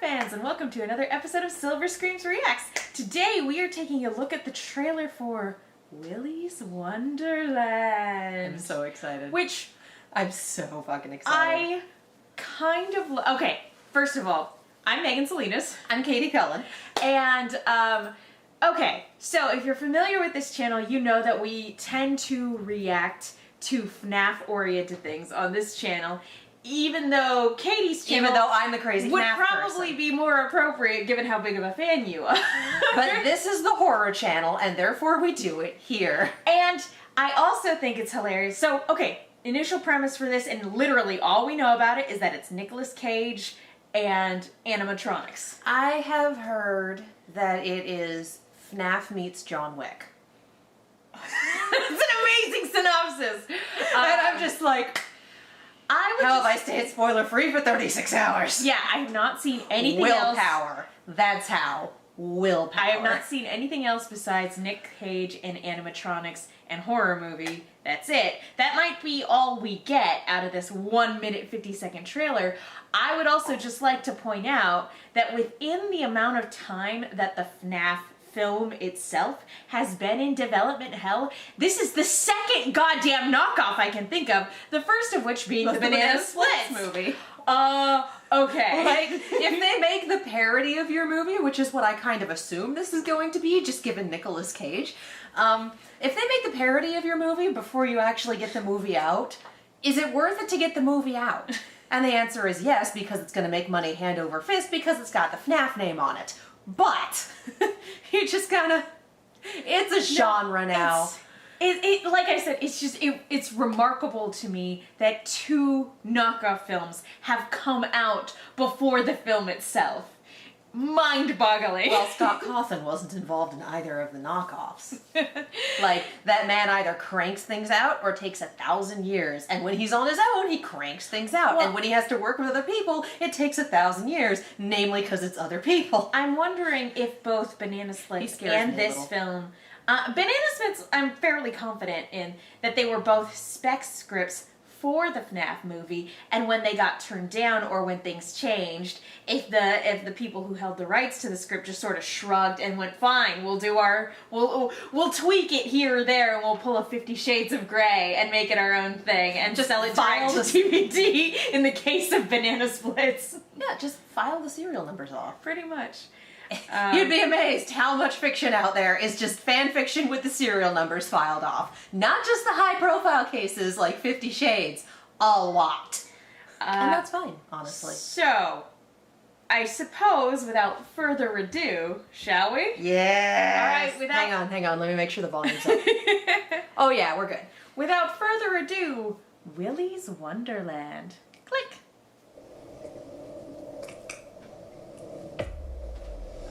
fans, and welcome to another episode of Silver Screams Reacts. Today we are taking a look at the trailer for Willy's Wonderland. I'm so excited. Which I'm so fucking excited. Okay, first of all, I'm Megan Salinas. I'm Katie Cullen. And, okay, so if you're familiar with this channel, you know that we tend to react to FNAF-oriented things on this channel. Even though Katie's channel, Even though I'm the crazy would FNAF probably person. be more appropriate given how big of a fan you are. But this is the horror channel, and therefore we do it here. And I also think it's hilarious. So, okay, initial premise for this, and literally all we know about it is that it's Nicolas Cage and animatronics. I have heard that it is FNAF meets John Wick. It's an amazing synopsis. And I'm just like, how have I stayed spoiler-free for 36 hours? Yeah, I have not seen anything else. Willpower. That's how. Willpower. I have not seen anything else besides Nick Cage and animatronics and horror movie. That's it. That might be all we get out of this 1 minute 50-second trailer. I would also just like to point out that within the amount of time that the FNAF film itself has been in development hell, this is the second goddamn knockoff I can think of, the first of which being the Banana Splits movie. Okay. Like, if they make the parody of your movie, which is what I kind of assume this is going to be, just given Nicolas Cage, if they make the parody of your movie before you actually get the movie out, is it worth it to get the movie out? And the answer is yes, because it's going to make money hand over fist because it's got the FNAF name on it. But you just kind of, it's a genre now. Like I said, it's just, it's remarkable to me that two knockoff films have come out before the film itself. Mind-boggling. Well, Scott Cawthon wasn't involved in either of the knockoffs. Like, that man either cranks things out or takes 1,000 years. And when he's on his own, he cranks things out. Well, and when he has to work with other people, it takes 1,000 years, namely because it's other people. I'm wondering if both Banana Splits and this film... Banana Splits, I'm fairly confident in that they were both spec scripts for the FNAF movie, and when they got turned down or when things changed, if the people who held the rights to the script just sort of shrugged and went, fine, we'll tweak it here or there, and we'll pull a 50 Shades of Grey and make it our own thing and just sell it direct to DVD in the case of Banana Splits. Yeah, just file the serial numbers off. Pretty much. You'd be amazed how much fiction out there is just fan fiction with the serial numbers filed off. Not just the high-profile cases like 50 Shades, a lot. And that's fine, honestly. So, I suppose, without further ado, shall we? Yeah. All right, Hang on, let me make sure the volume's up. Oh yeah, we're good. Without further ado, Willy's Wonderland. Click.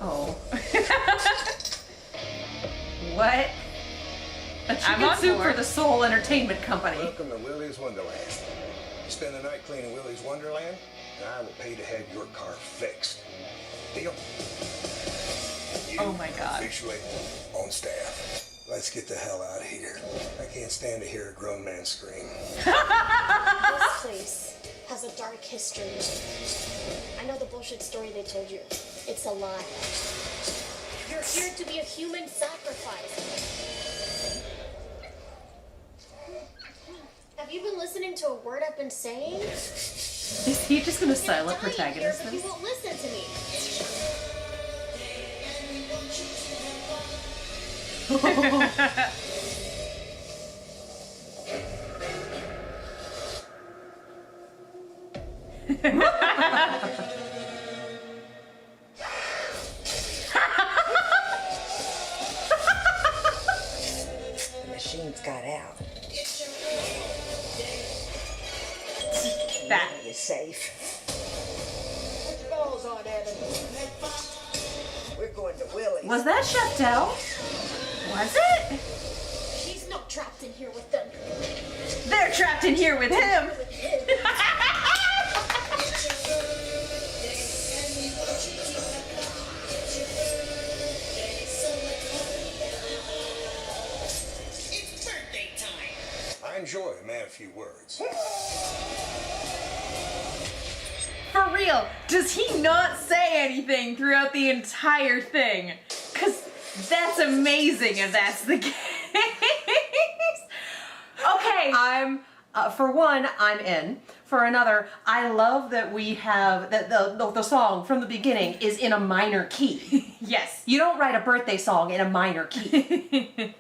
Oh. What? A chicken soup for the Soul Entertainment Company. Welcome to Willy's Wonderland. You spend the night cleaning Willy's Wonderland, and I will pay to have your car fixed. Deal? You Oh my God. officially on staff. Let's get the hell out of here. I can't stand to hear a grown man scream. This place has a dark history. I know the bullshit story they told you. It's a lie. You're here to be a human sacrifice. Have you been listening to a word I've been saying? Is he just gonna silent protagonist But you this? won't listen to me. The machines got out. That. You're safe. Put your balls on, Evan. We're going to Willy's. Was that Chef Del? Was it? She's not trapped in here with them. They're trapped in here with him. With him. It's birthday time. I enjoy a man of few words. For real, does he not say anything throughout the entire thing? Because that's amazing if that's the case. Okay. For one, I'm in. For another, I love that we have that the song from the beginning is in a minor key. Yes. You don't write a birthday song in a minor key.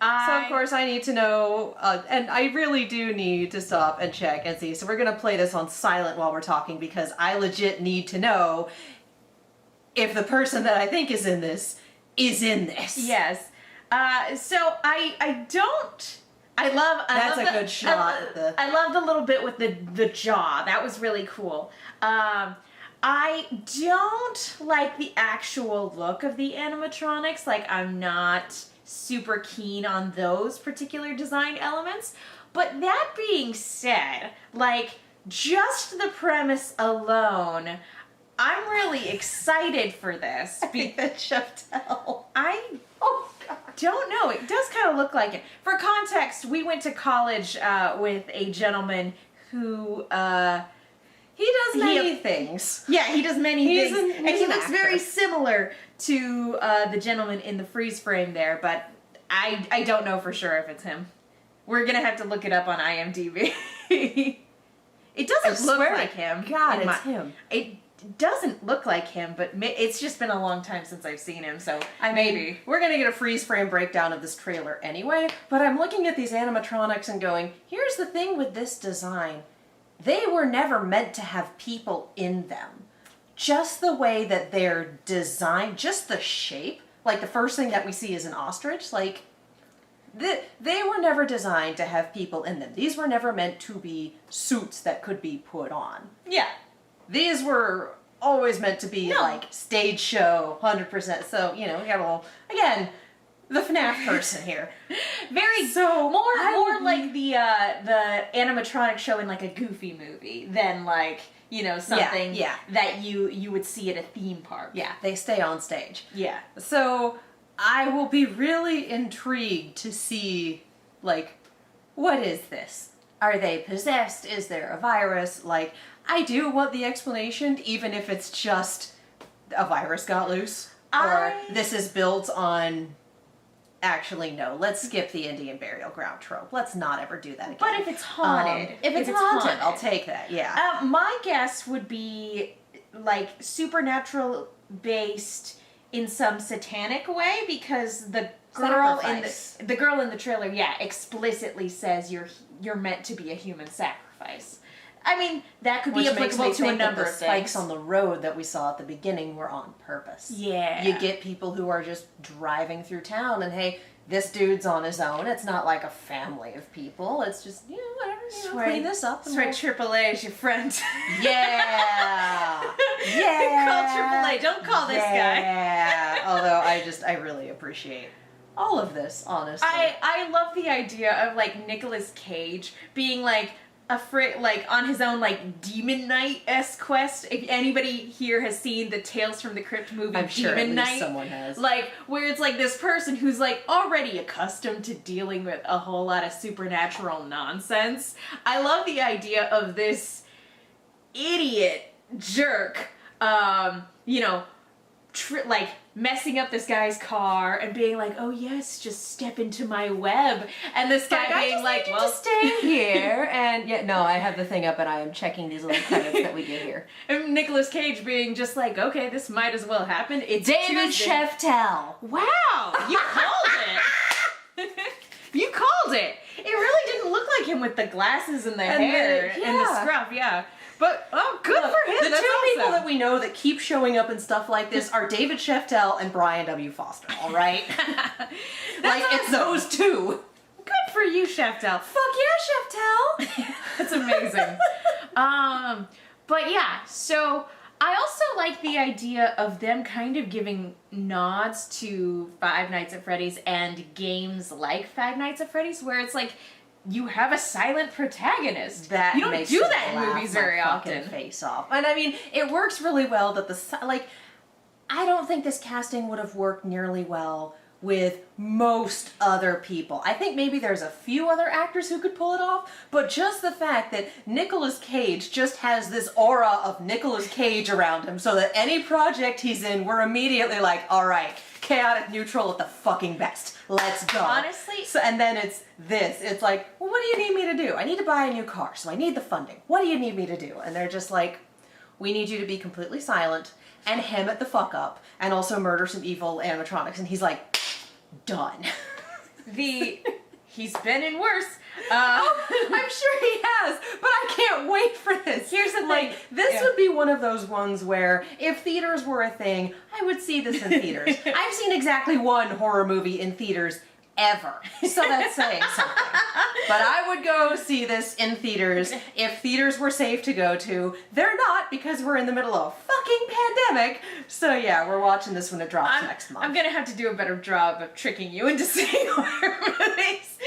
So of course I need to know, and I really do need to stop and check and see. So we're gonna play this on silent while we're talking because I legit need to know if the person that I think is in this is in this. Yes. So I don't. That's a good shot at the... I loved a little bit with the jaw. That was really cool. I don't like the actual look of the animatronics. Like, I'm not super keen on those particular design elements. But that being said, like, just the premise alone, I'm really excited for this. David Sheftel. Don't know. It does kind of look like it. For context, we went to college with a gentleman who he does many things. Yeah, he does many things, and he looks actor. very similar to the gentleman in the freeze frame there. But I don't know for sure if it's him. We're gonna have to look it up on IMDb. It doesn't look like him. God, it's him. It doesn't look like him, but it's just been a long time since I've seen him, so maybe. We're gonna get a freeze frame breakdown of this trailer anyway, but I'm looking at these animatronics and going, here's the thing with this design. They were never meant to have people in them. Just the way that they're designed, just the shape, like the first thing that we see is an ostrich, like, they were never designed to have people in them. These were never meant to be suits that could be put on. yeah. These were always meant to be like stage show, 100%. So, you know, we got a little, again, the FNAF person here. Very more like the animatronic show in like a Goofy movie than like, you know, something that you would see at a theme park. Yeah, they stay on stage. Yeah. So I will be really intrigued to see, like, what is this? Are they possessed? Is there a virus? Like, I do want the explanation, even if it's just a virus got loose. Or this is built on... Actually, no. Let's skip the Indian burial ground trope. Let's not ever do that again. But if it's haunted... if it's haunted, I'll take that, yeah. My guess would be, like, supernatural based in some satanic way, because the girl in the trailer, explicitly says you're meant to be a human sacrifice. I mean, that could be applicable to a number of things. Spikes on the road that we saw at the beginning were on purpose. Yeah. You get people who are just driving through town and, hey, this dude's on his own. It's not like a family of people. It's just, you know, whatever, clean this up. That's right, AAA is your friend. Yeah. Yeah. Call AAA. Don't call this guy. Yeah. Although I really appreciate all of this, honestly. I love the idea of, like, Nicolas Cage being, like, afraid, like, on his own, like, Demon Knight-esque quest. If anybody here has seen the Tales from the Crypt movie, I'm sure Demon at least Knight, someone has. like, where it's like this person who's, like, already accustomed to dealing with a whole lot of supernatural nonsense. I love the idea of this idiot jerk, you know, like, messing up this guy's car and being like, oh yes, just step into my web. And this guy being like, well, to stay here. And yeah, no, I have the thing up and I am checking these little credits that we get here. And Nicolas Cage being just like, okay, this might as well happen. It's David Tuesday. Sheftel. Wow, you called it. You called it. It really didn't look like him with the glasses and the hair and the scruff, yeah. But, oh, good for him. The That's two awesome. people that we know that keep showing up in stuff like this are David Sheftel and Brian W. Foster, all right? Like, it's those two. Good for you, Sheftel. Fuck yeah, Sheftel! That's amazing. But yeah, so I also like the idea of them kind of giving nods to Five Nights at Freddy's and games like Five Nights at Freddy's, where it's like, you have a silent protagonist. That you don't makes do me that in laugh movies my very fucking often. Face off. And I mean, it works really well that like, I don't think this casting would have worked nearly well with most other people. I think maybe there's a few other actors who could pull it off, but just the fact that Nicolas Cage just has this aura of Nicolas Cage around him so that any project he's in, we're immediately like, all right, chaotic neutral at the fucking best. Let's go. Honestly. So, and then it's this. It's like, well, what do you need me to do? I need to buy a new car, so I need the funding. What do you need me to do? And they're just like, we need you to be completely silent and hem it the fuck up and also murder some evil animatronics. And he's like, done. He's been in worse. I'm sure he has, but I can't wait for this. Here's the thing. Like, this would be one of those ones where if theaters were a thing, I would see this in theaters. I've seen exactly one horror movie in theaters ever. So that's saying something. But I would go see this in theaters if theaters were safe to go to. They're not, because we're in the middle of a fucking pandemic. So yeah, we're watching this when it drops next month. I'm gonna have to do a better job of tricking you into seeing horror movies.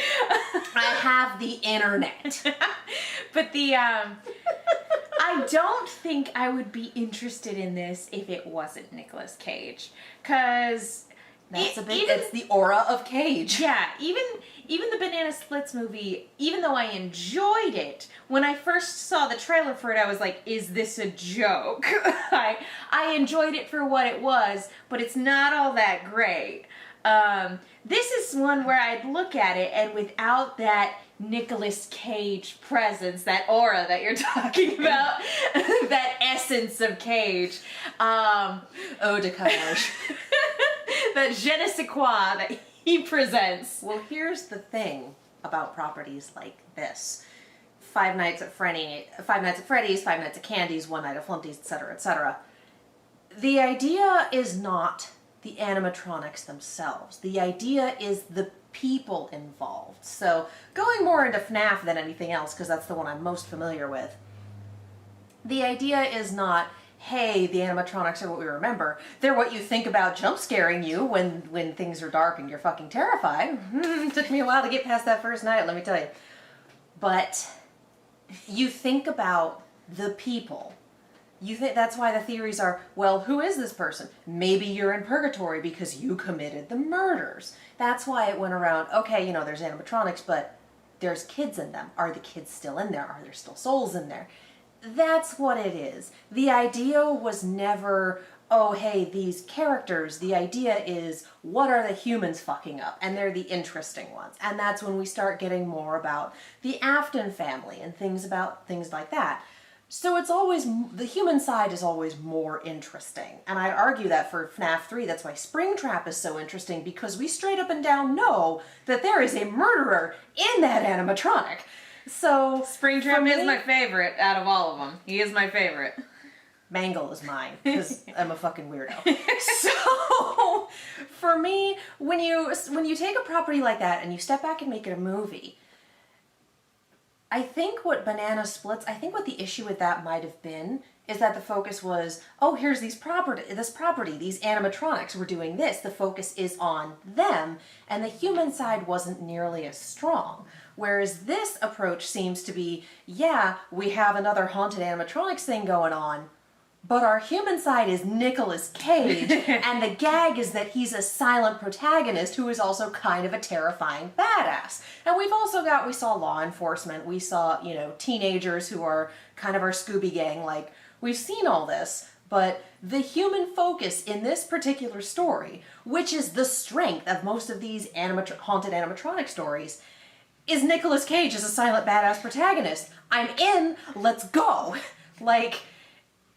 I have the internet. But I don't think I would be interested in this if it wasn't Nicolas Cage. Cause it's the aura of Cage. Yeah, even the Banana Splits movie, even though I enjoyed it, when I first saw the trailer for it, I was like, is this a joke? I enjoyed it for what it was, but it's not all that great. This is one where I'd look at it, and without that Nicolas Cage presence, that aura that you're talking about, that essence of Cage, Eau de Cage. that je ne sais quoi that he presents. Well, here's the thing about properties like this. Five Nights at Freddy's, Five Nights at Candy's, One Night at Flunty's, etc., etc. The idea is not the animatronics themselves. The idea is the people involved. So, going more into FNAF than anything else, because that's the one I'm most familiar with, the idea is not, hey, the animatronics are what we remember. They're what you think about jump scaring you when things are dark and you're fucking terrified. Took me a while to get past that first night, let me tell you. But you think about the people. You think that's why the theories are, well, who is this person? Maybe you're in purgatory because you committed the murders. That's why it went around, okay, you know, there's animatronics, but there's kids in them. Are the kids still in there? Are there still souls in there? That's what it is. The idea was never, oh, hey, these characters, the idea is, what are the humans fucking up? And they're the interesting ones. And that's when we start getting more about the Afton family and things like that. So it's always, the human side is always more interesting. And I argue that for FNAF 3, that's why Springtrap is so interesting, because we straight up and down know that there is a murderer in that animatronic. So Springtrap is my favorite out of all of them. He is my favorite. Mangle is mine, because I'm a fucking weirdo. So, for me, when you take a property like that and you step back and make it a movie, I think what Banana Splits, I think what the issue with that might have been is that the focus was, oh, here's this property, these animatronics, we're doing this. The focus is on them, and the human side wasn't nearly as strong. Whereas this approach seems to be, yeah, we have another haunted animatronics thing going on, but our human side is Nicolas Cage, and the gag is that he's a silent protagonist who is also kind of a terrifying badass. And we've also got, we saw law enforcement, we saw, you know, teenagers who are kind of our Scooby Gang, like, we've seen all this, but the human focus in this particular story, which is the strength of most of these haunted animatronic stories, is Nicolas Cage as a silent badass protagonist. I'm in, let's go. Like,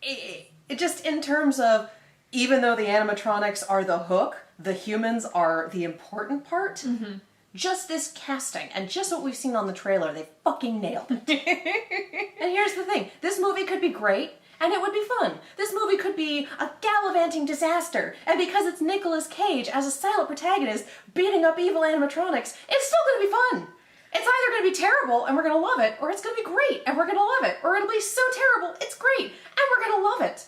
it just in terms of, even though the animatronics are the hook, the humans are the important part, just this casting and just what we've seen on the trailer, they fucking nailed it. And here's the thing, this movie could be great, and it would be fun. This movie could be a gallivanting disaster, and because it's Nicolas Cage as a silent protagonist beating up evil animatronics, it's still gonna be fun. It's either going to be terrible and we're going to love it, or it's going to be great and we're going to love it, or it'll be so terrible it's great and we're going to love it.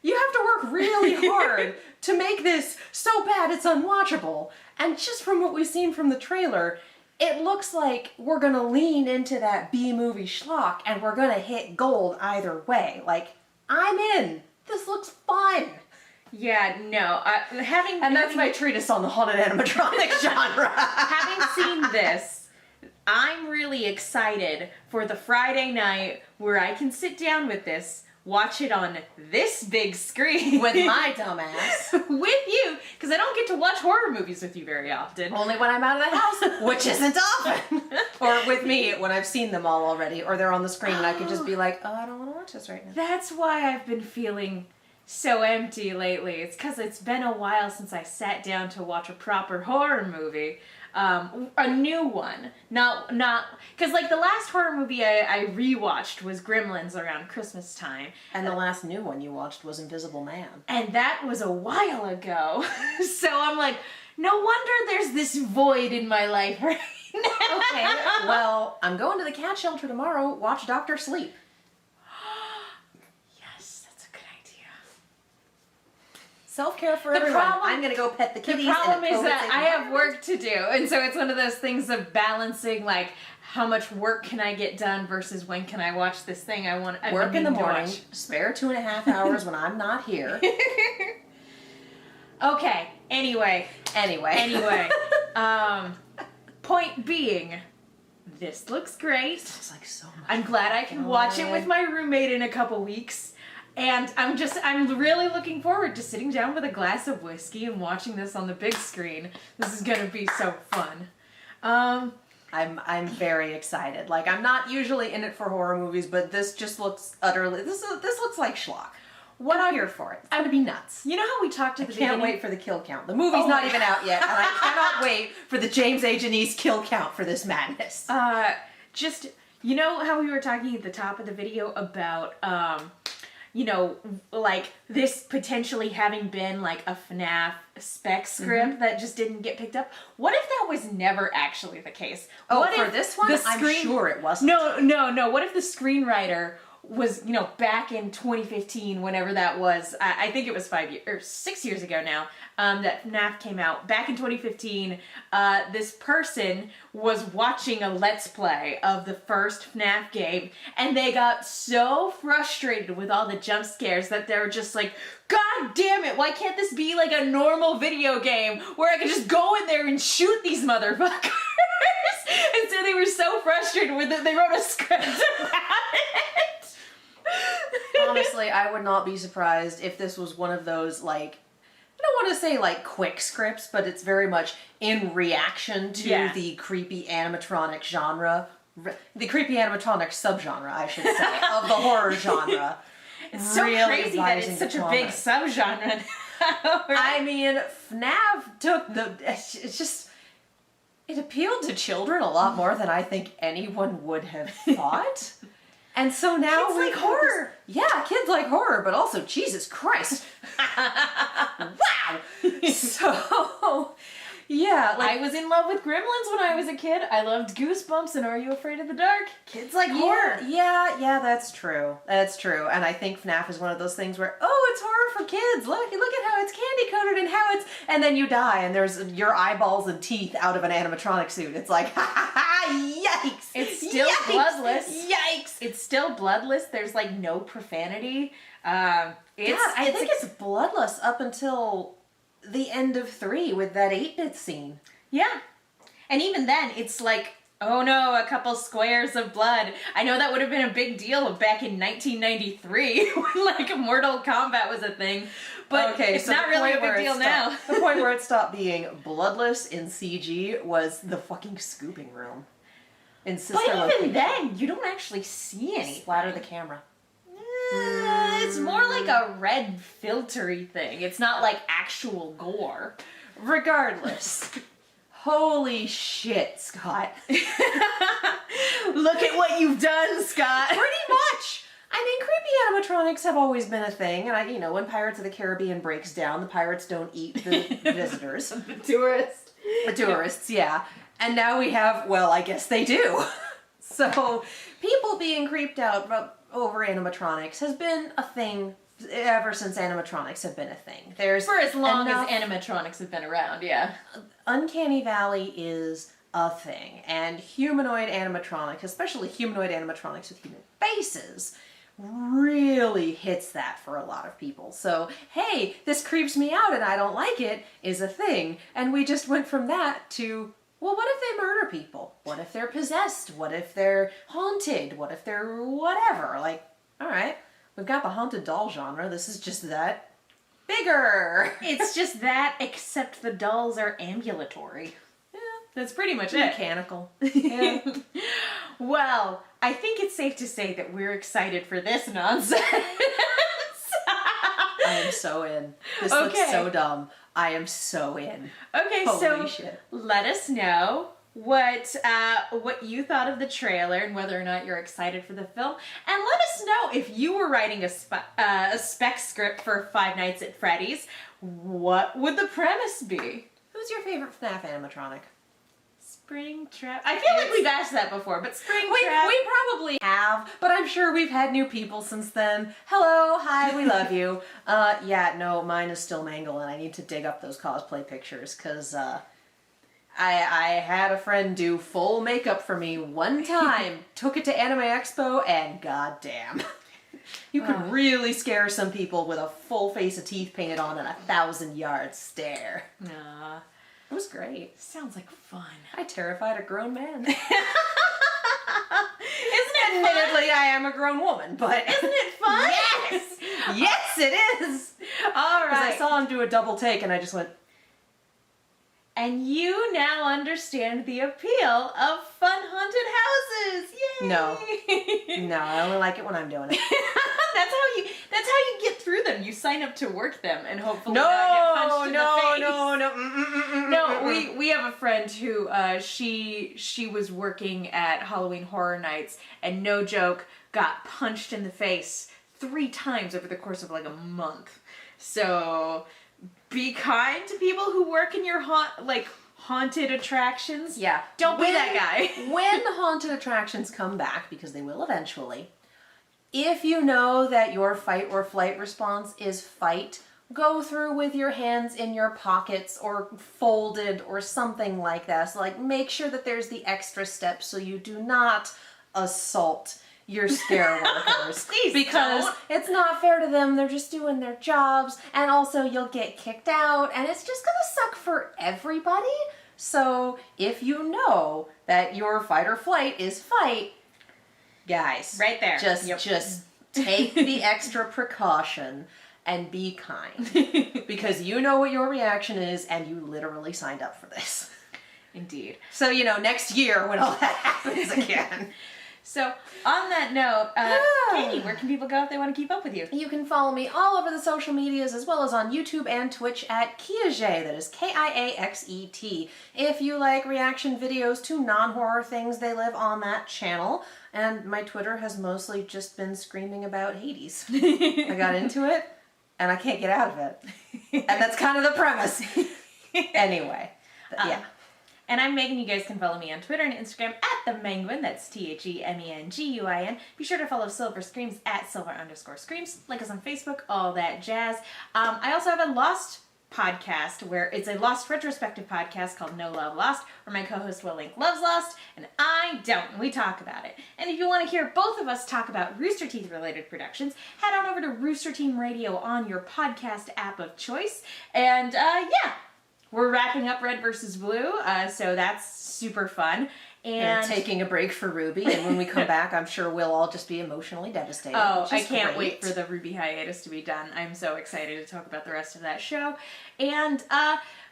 You have to work really hard to make this so bad it's unwatchable. And just from what we've seen from the trailer, it looks like we're going to lean into that B-movie schlock and we're going to hit gold either way. Like, I'm in. This looks fun. Yeah, no. And that's my treatise on the haunted animatronic genre. Having seen this, I'm really excited for the Friday night where I can sit down with this, watch it on this big screen. With my dumbass. With you, because I don't get to watch horror movies with you very often. Only when I'm out of the house, which isn't often. Or with me when I've seen them all already, or they're on the screen and I can just be like, oh, I don't want to watch this right now. That's why I've been feeling so empty lately. It's because it's been a while since I sat down to watch a proper horror movie. A new one. Not, because like the last horror movie I rewatched was Gremlins around Christmas time. And the last new one you watched was Invisible Man. And that was a while ago. So I'm like, no wonder there's this void in my life right now. Okay, well, I'm going to the cat shelter tomorrow. Watch Dr. Sleep. Yes, that's a good idea. Self-care for everyone. I'm going to go pet the kitties. The problem in a is that COVID-safe I have environment. work to do. And so it's one of those things of balancing, like, how much work can I get done versus when can I watch this thing I want to Work in the morning, watch. spare 2.5 hours when I'm not here. Okay, anyway. Point being, this looks great. It's like so much. I'm glad I can watch it with my roommate in a couple weeks. And I'm really looking forward to sitting down with a glass of whiskey and watching this on the big screen. This is gonna be so fun. I'm very excited. Like, I'm not usually in it for horror movies, but this just looks utterly, this looks like schlock. I'm here for it. It's gonna be nuts. You know how we talked at the Can't beginning? wait for the kill count. The movie's not even out yet, and I cannot wait for the James A. Janice kill count for this madness. Just, you know how we were talking at the top of the video about, you know, like this potentially having been like a FNAF spec script that just didn't get picked up? What if that was never actually the case? Oh, what for if this one? the I'm sure it wasn't. No. What if the screenwriter was, you know, back in 2015, whenever that was, I think it was 6 years ago now, that FNAF came out. Back in 2015, this person was watching a Let's Play of the first FNAF game, and they got so frustrated with all the jump scares that they were just like, God damn it, why can't this be like a normal video game where I can just go in there and shoot these motherfuckers? And so they were so frustrated with it, they wrote a script about it. Honestly, I would not be surprised if this was one of those, like, I don't want to say like quick scripts, but it's very much in reaction to the creepy animatronic genre, the creepy animatronic subgenre, I should say, of the horror genre. It's so crazy that it's such a big subgenre now. I mean, FNAF took it appealed to children a lot more than I think anyone would have thought. And so now kids like horror. Yeah, kids like horror, but also Jesus Christ. Wow. So, yeah, like, I was in love with Gremlins when I was a kid. I loved Goosebumps and Are You Afraid of the Dark? Kids like horror. Yeah, that's true. That's true. And I think FNAF is one of those things where, oh, it's horror for kids. Look at how it's candy coated and how it's, and then you die and there's your eyeballs and teeth out of an animatronic suit. It's like, ha ha ha, yikes. It's still Yikes! bloodless. Yikes. It's still bloodless. There's like no profanity. I think it's bloodless up until the end of 3 with that 8-bit scene. Yeah. And even then, it's like, oh no, a couple squares of blood. I know that would have been a big deal back in 1993 when like Mortal Kombat was a thing. But it's so not the really a point where big it deal now. stopped- The point where it stopped being bloodless in CG was the fucking scooping room. In Sister But even Location. then, you don't actually see any. Splatter the camera. It's more like a red filtery thing. It's not like actual gore. Regardless. Holy shit, Scott. Look at what you've done, Scott. Pretty much. I mean, creepy animatronics have always been a thing, and when Pirates of the Caribbean breaks down, the pirates don't eat the visitors. The tourist. The tourists, yeah. And now we have, well, I guess they do. So, people being creeped out over animatronics has been a thing ever since animatronics have been a thing. There's For as long enough- as animatronics have been around, yeah. Uncanny Valley is a thing, and humanoid animatronics, especially humanoid animatronics with human faces, really hits that for a lot of people. So, hey, this creeps me out and I don't like it is a thing. And we just went from that to, well, what if they murder people? What if they're possessed? What if they're haunted? What if they're whatever? Like, all right, we've got the haunted doll genre. This is just that bigger. It's just that, except the dolls are ambulatory. Yeah, that's pretty much it. Mechanical. Yeah. Well, I think it's safe to say that we're excited for this nonsense. I am so in. This looks so dumb. I am so in. Okay, Holy so shit. let us know what you thought of the trailer and whether or not you're excited for the film. And let us know if you were writing a spec script for Five Nights at Freddy's, what would the premise be? Who's your favorite FNAF animatronic? Springtrap. I feel like we've asked that before, but Springtrap. We probably have, but I'm sure we've had new people since then. Hello, hi, we love you. Yeah, no, mine is still Mangle, and I need to dig up those cosplay pictures, because I had a friend do full makeup for me one time, took it to Anime Expo, and goddamn. You could really scare some people with a full face of teeth painted on and a 1,000-yard stare. Nah. It was great. Sounds like fun. I terrified a grown man. Isn't it Admittedly, I am a grown woman, but... Isn't it fun? Yes! Yes, it is! All right. Because I saw him do a double take and I just went... And you now understand the appeal of fun haunted houses. Yay! No. No, I only like it when I'm doing it. That's how you get through them. You sign up to work them and hopefully not get punched in the face. No, we have a friend who she was working at Halloween Horror Nights and no joke got punched in the face 3 times over the course of like a month. So be kind to people who work in your haunted attractions. Yeah. Don't be that guy. When haunted attractions come back, because they will eventually, if you know that your fight or flight response is fight, go through with your hands in your pockets or folded or something like that. So like make sure that there's the extra step so you do not assault your scare workers. Please because don't. It's not fair to them. They're just doing their jobs and also you'll get kicked out and it's just gonna suck for everybody. So if you know that your fight or flight is fight, guys, right there. Just take the extra precaution and be kind. Because you know what your reaction is and you literally signed up for this. Indeed. So, next year when all that happens again. So, on that note, Katie, where can people go if they want to keep up with you? You can follow me all over the social medias as well as on YouTube and Twitch at Kiaxet, that is Kiaxet. If you like reaction videos to non-horror things, they live on that channel. And my Twitter has mostly just been screaming about Hades. I got into it, and I can't get out of it. And that's kind of the premise. Anyway, yeah. And I'm Megan. You guys can follow me on Twitter and Instagram at TheMenguin. That's TheMenguin. Be sure to follow Silver Screams at Silver_Screams. Like us on Facebook, all that jazz. I also have a Lost podcast where it's a Lost retrospective podcast called No Love Lost, where my co-host Will Link loves Lost and I don't, and we talk about it. And if you want to hear both of us talk about Rooster Teeth related productions, head on over to Rooster Team Radio on your podcast app of choice. And yeah, we're wrapping up Red vs. Blue, so that's super fun. And taking a break for Ruby, and when we come back, I'm sure we'll all just be emotionally devastated. Oh, I can't wait for the Ruby hiatus to be done. I'm so excited to talk about the rest of that show. And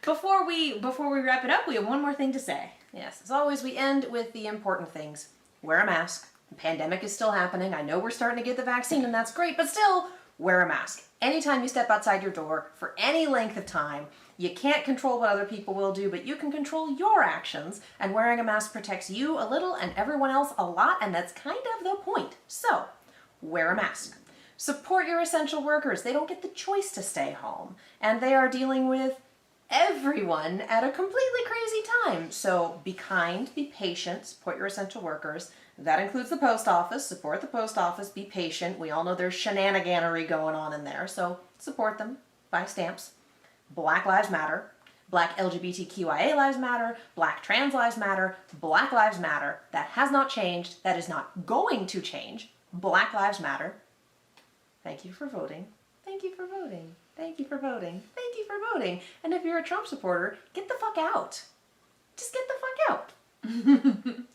before we wrap it up, we have one more thing to say. Yes, as always, we end with the important things. Wear a mask. The pandemic is still happening. I know we're starting to get the vaccine, and that's great, but still, wear a mask. Anytime you step outside your door, for any length of time, you can't control what other people will do, but you can control your actions, and wearing a mask protects you a little and everyone else a lot, and that's kind of the point. So, wear a mask. Support your essential workers. They don't get the choice to stay home, and they are dealing with everyone at a completely crazy time. So, be kind, be patient, support your essential workers. That includes the post office. Support the post office, be patient. We all know there's shenaniganery going on in there, so support them, buy stamps. Black Lives Matter, Black LGBTQIA Lives Matter, Black Trans Lives Matter, Black Lives Matter. That has not changed. That is not going to change. Black Lives Matter. Thank you for voting. Thank you for voting. Thank you for voting. Thank you for voting. And if you're a Trump supporter, get the fuck out. Just get the fuck out.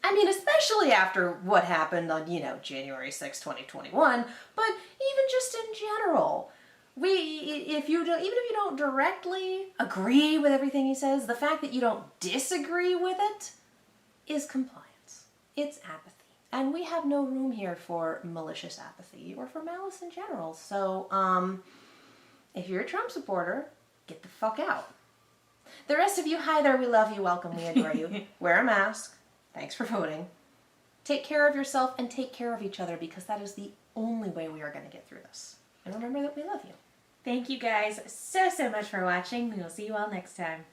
I mean, especially after what happened on, January 6, 2021, but even just in general. Even if you don't directly agree with everything he says, the fact that you don't disagree with it is compliance. It's apathy. And we have no room here for malicious apathy or for malice in general. So, if you're a Trump supporter, get the fuck out. The rest of you, hi there, we love you, welcome, we adore you. Wear a mask. Thanks for voting. Take care of yourself and take care of each other, because that is the only way we are going to get through this. And remember that we love you. Thank you guys so much for watching. We will see you all next time.